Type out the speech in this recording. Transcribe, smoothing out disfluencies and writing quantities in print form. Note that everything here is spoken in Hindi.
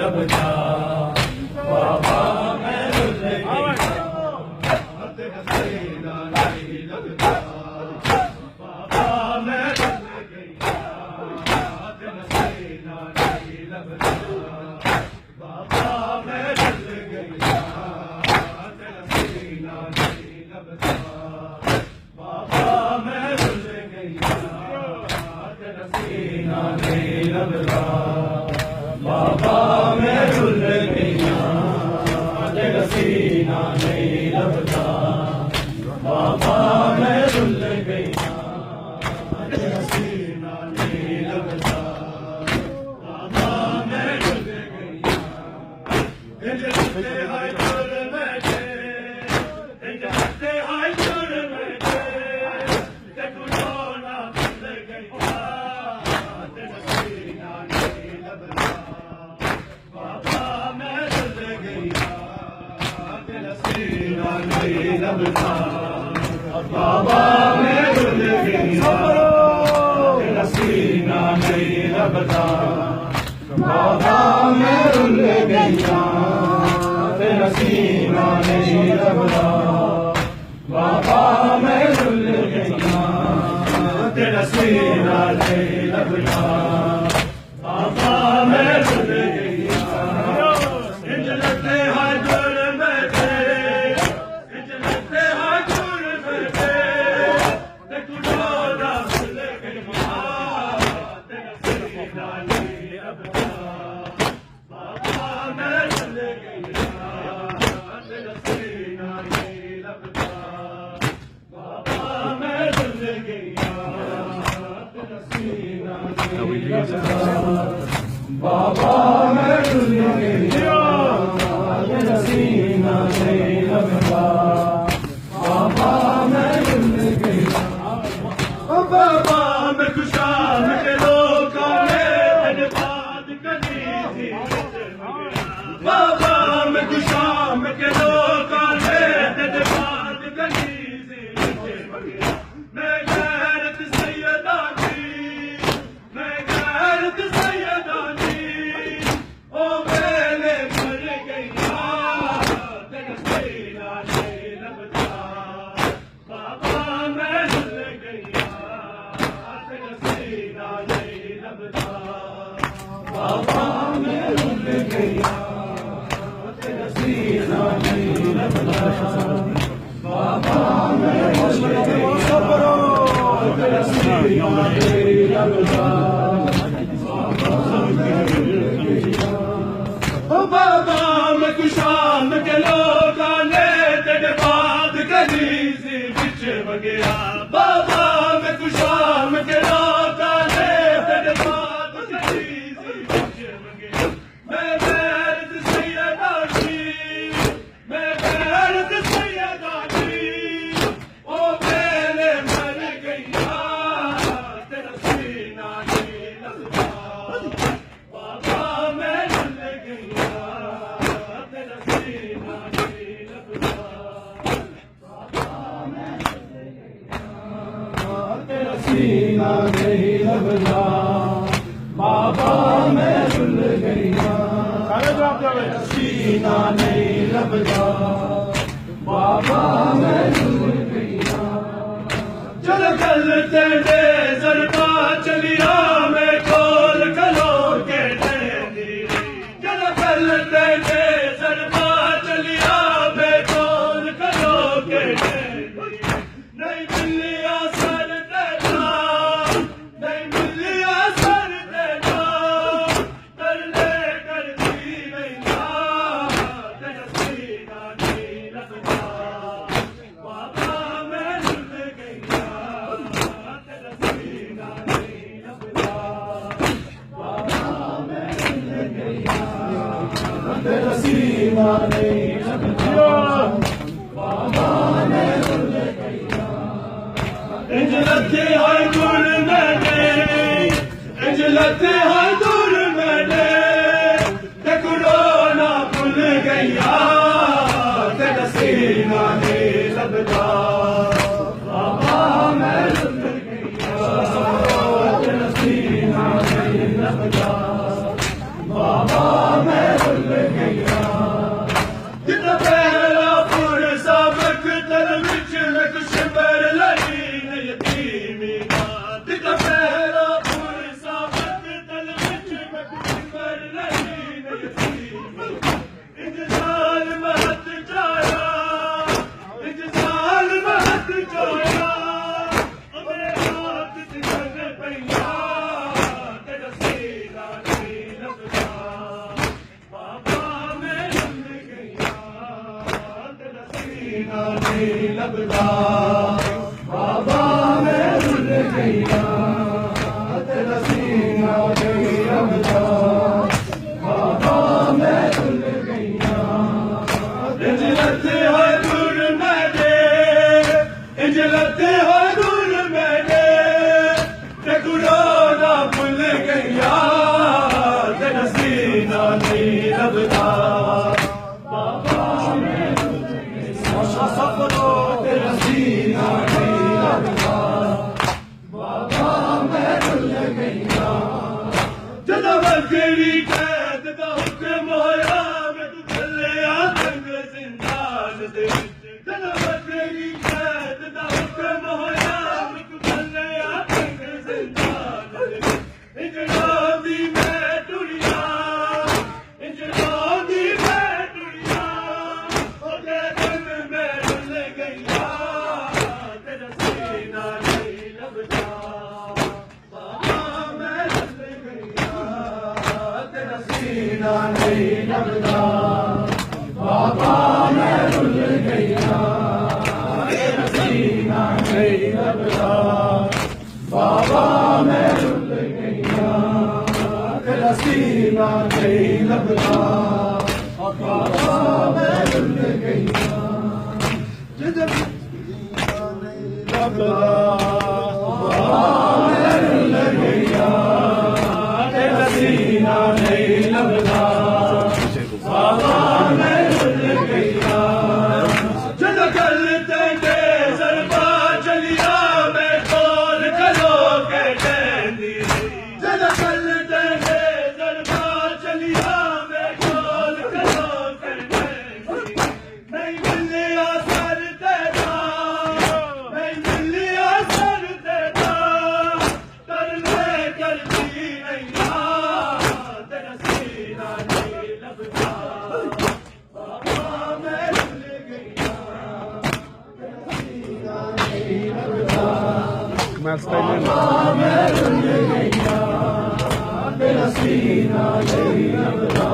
लबदा बाबा मैं रुल गया तेरा सीना नहीं लगता बाबा मैं रुल गया तेरा सीना नहीं लगता बाबा मैं रुल गया तेरा सीना नहीं लगता बाबा मैं रुल गया तेरा सीना नहीं लगता बाबा मैं रुल गया तेरा सीना नहीं लगता बाबा मैं रुल गया तेरा सीना नहीं लगता बाबा मैं रुल गया हाय चोर बैठे हाय चोर बैठे देखो ना भूल गया तेरा सीना नहीं लगता बाबा मैं रुल गया तेरा सीना नहीं लगता बाबा मैं रुल गया तेरा सीना नहीं लगता बाबा मैं रुल गया तेरा सीना नहीं लगता बाबा मैं रुल गया तेरा सीना नहीं लगता बाबा मैं रुल गया इंज लगते हाय दूर बैठे इंज लगते हाय दूर बैठे देखो डोरा भूल गया तेरा सीना नहीं लगता बाबा मैं रुल गया तेरा सीना नहीं लगता बाबा मैं रुल गया तेरा सीना नहीं लगता बाबा मैं रुल गया तेरा सीना नहीं लगता बाबा मैं रुल गया बाबा मैं खुशाम के लोका मेरे बात कदी थी बाबा मैं खुशाम के लोका मेरे बात कदी थी मैं गैरत सैयदा की मैं गैरत सैयदा की ओ मेरे मर गया तेरा सीना नहीं लगता बाबा मैं रुल गया तेरा सीना नहीं लगता बाबा मैं रुल गया तेरा सीना नहीं लगता बाबा मैं रुल गया तेरा सीना नहीं लगता बाबा मैं खुशाम के लोका ने तेरे बात कदी सी बिच गया बाबा मैं खुशाम के लोका ने तेरे बात कदी सी बिच गया मैं गैरत सैयदा की मैं गैरत सैयदा की ओ मेरे मर गया तेरा सीना नहीं लगता बाबा मैं रुल गया तेरा सीना नहीं लगता बाबा मैं रुल गया तेरा सीना नहीं लगता बाबा मैं रुल गया तेरा सीना नहीं लगता बाबा मैं रुल गया चल कल तेरे सरका चलिया मैं खोल कलो के तेरी चल कल तेरे सरका चलिया मैं खोल कलो के तेरी नहीं मिलिया सर तेरा नहीं मिलिया सर तेरा कर ले करती नहीं तेरा सीना नहीं लगता बाबा मैं रुल गया तेरा सीना नहीं लगता बाबा मैं रुल गया तेरा सीना नहीं लगता बाबा मैं रुल गया इंज लगते हाय दूर मैंने इंज लगते हाय दूर मैंने देखो ना भूल गया तेरा सीना नहीं लगता बाबा मैं रुल गया तेरा सीना नहीं लगता बाबा मैं इंतजार मत जाया, इंतजार मत जाया, अबे हाथ तिजन पैया, तेरा सीना नहीं लगता, बाबा मैं रुल गया, तेरा सीना नहीं लगता, बाबा मैं रुल गया, तेरा सीना नहीं लगता, बाबा मैं रुल गया, इंजलत है दूर मैंने, इंजलत है दूर मैंने, ते कुराना भूल गया, तेरा सीना नहीं लगता, बाबा मैं रुल गया, तेरा सीना नहीं लगता, बाबा मैं रुल गया, जदा बकरी कैद दा हुक्म होया, मैं तू चले आतंक जिंदान दे, जदा बकरी कैद दा हुक्म होया, मैं तू चले आतंक जिंदान दे, इंजलाब दी मैं टुरिया, इंजलाब दी मैं टुरिया, ओके दिन मैं रुल गया, तेरा सीना नहीं लगता, बाबा मैं रुल गया, तेरा सीना नहीं लगता, बाबा मैं रुल गया, तेरा सीना नहीं लगता, बाबा मैं रुल गया, तेरा सीना नहीं लगता, बाबा मैं रुल गया, जिधर सीना नहीं लगता, बाबा मैं रुल गया, तेरा सीना नहीं लगता, बाबा मैं रुल गया, जद कल तेरे सरबा चलिया, मैं खोल करो के कहती, जद कल तेरे सरबा चलिया, मैं खोल करो के कहती, नहीं मिलिया सर तेरा, नहीं मिलिया सर तेरा, तरले करती नैया, तेरा सीना नहीं लगता, बाबा मैं रुल गया, तेरा सीना नहीं लगता, बाबा मैं रुल गया, तेरा सीना नहीं लगता।